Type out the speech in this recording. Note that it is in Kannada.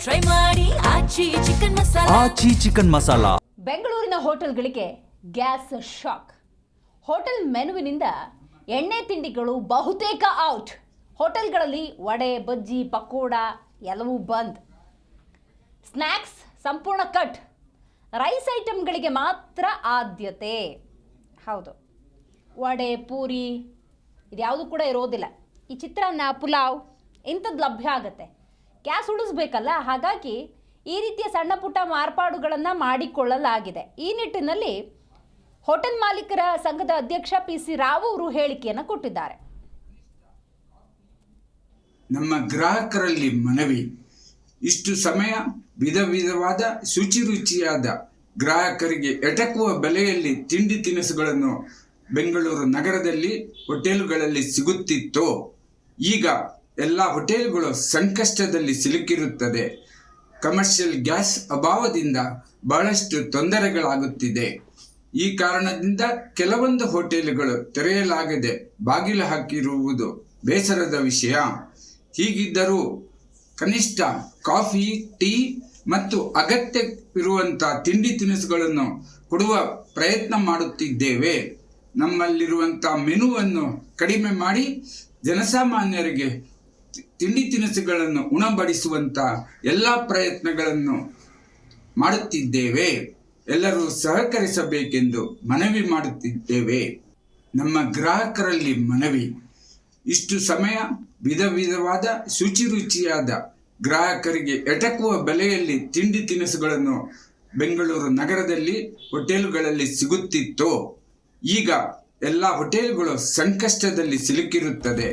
ಟ್ರೈ ಮಾಡಿ ಆಚಿ ಚಿಕನ್ ಮಸಾಲಾ. ಆಚಿ ಚಿಕನ್ ಮಸಾಲಾ. ಬೆಂಗಳೂರಿನ ಹೋಟೆಲ್ಗಳಿಗೆ ಗ್ಯಾಸ್ ಶಾಕ್. ಹೋಟೆಲ್ ಮೆನುವಿನಿಂದ ಎಣ್ಣೆ ತಿಂಡಿಗಳು ಬಹುತೇಕ ಔಟ್. ಹೋಟೆಲ್ಗಳಲ್ಲಿ ವಡೆ, ಬಜ್ಜಿ, ಪಕೋಡ ಎಲ್ಲವೂ ಬಂದ್. ಸ್ನ್ಯಾಕ್ಸ್ ಸಂಪೂರ್ಣ ಕಟ್. ರೈಸ್ ಐಟಮ್ಗಳಿಗೆ ಮಾತ್ರ ಆದ್ಯತೆ. ಹೌದು, ವಡೆ, ಪೂರಿ ಇದ್ಯಾವುದು ಕೂಡ ಇರೋದಿಲ್ಲ. ಈ ಚಿತ್ರಾನ್ನ, ಪುಲಾವ್ ಇಂಥದ್ದು ಲಭ್ಯ ಆಗುತ್ತೆ. ಗ್ಯಾಸ್ ಉಳಿಸ್ಬೇಕಲ್ಲ, ಹಾಗಾಗಿ ಈ ರೀತಿಯ ಸಣ್ಣ ಪುಟ್ಟ ಮಾರ್ಪಾಡುಗಳನ್ನು ಮಾಡಿಕೊಳ್ಳಲಾಗಿದೆ. ಈ ನಿಟ್ಟಿನಲ್ಲಿ ಹೋಟೆಲ್ ಮಾಲೀಕರ ಸಂಘದ ಅಧ್ಯಕ್ಷ PC ರಾವ್ ಅವರು ಹೇಳಿಕೆಯನ್ನು ಕೊಟ್ಟಿದ್ದಾರೆ. ನಮ್ಮ ಗ್ರಾಹಕರಲ್ಲಿ ಮನವಿ, ಇಷ್ಟು ಸಮಯ ವಿಧ ವಿಧವಾದ ಶುಚಿ ರುಚಿಯಾದ ಗ್ರಾಹಕರಿಗೆ ಎಟಕುವ ಬೆಲೆಯಲ್ಲಿ ತಿಂಡಿ ತಿನಿಸುಗಳನ್ನು ಬೆಂಗಳೂರು ನಗರದಲ್ಲಿ ಹೋಟೆಲ್ಗಳಲ್ಲಿ ಸಿಗುತ್ತಿತ್ತು. ಈಗ ಎಲ್ಲ ಹೋಟೆಲ್ಗಳು ಸಂಕಷ್ಟದಲ್ಲಿ ಸಿಲುಕಿರುತ್ತದೆ. ಕಮರ್ಷಿಯಲ್ ಗ್ಯಾಸ್ ಅಭಾವದಿಂದ ಬಹಳಷ್ಟು ತೊಂದರೆಗಳಾಗುತ್ತಿದೆ. ಈ ಕಾರಣದಿಂದ ಕೆಲವೊಂದು ಹೋಟೆಲ್ಗಳು ತೆರೆಯಲಾಗದೆ ಬಾಗಿಲು ಹಾಕಿರುವುದು ಬೇಸರದ ವಿಷಯ. ಹೀಗಿದ್ದರೂ ಕನಿಷ್ಠ ಕಾಫಿ, ಟೀ ಮತ್ತು ಅಗತ್ಯವಿರುವಂಥ ತಿಂಡಿ ತಿನಿಸುಗಳನ್ನು ಕೊಡುವ ಪ್ರಯತ್ನ ಮಾಡುತ್ತಿದ್ದೇವೆ. ನಮ್ಮಲ್ಲಿರುವಂಥ ಮೆನುವನ್ನು ಕಡಿಮೆ ಮಾಡಿ ಜನಸಾಮಾನ್ಯರಿಗೆ ತಿಂಡಿ ತಿನಿಸುಗಳನ್ನು ಉಣಬಡಿಸುವಂಥ ಎಲ್ಲ ಪ್ರಯತ್ನಗಳನ್ನು ಮಾಡುತ್ತಿದ್ದೇವೆ. ಎಲ್ಲರೂ ಸಹಕರಿಸಬೇಕೆಂದು ಮನವಿ ಮಾಡುತ್ತಿದ್ದೇವೆ. ನಮ್ಮ ಗ್ರಾಹಕರಲ್ಲಿ ಮನವಿ, ಇಷ್ಟು ಸಮಯ ವಿಧ ವಿಧವಾದ ಶುಚಿ ರುಚಿಯಾದ ಗ್ರಾಹಕರಿಗೆ ಎಟಕುವ ಬೆಲೆಯಲ್ಲಿ ತಿಂಡಿ ತಿನಿಸುಗಳನ್ನು ಬೆಂಗಳೂರು ನಗರದಲ್ಲಿ ಹೋಟೆಲ್ಗಳಲ್ಲಿ ಸಿಗುತ್ತಿತ್ತು. ಈಗ ಎಲ್ಲ ಹೋಟೆಲ್ಗಳು ಸಂಕಷ್ಟದಲ್ಲಿ ಸಿಲುಕಿರುತ್ತದೆ.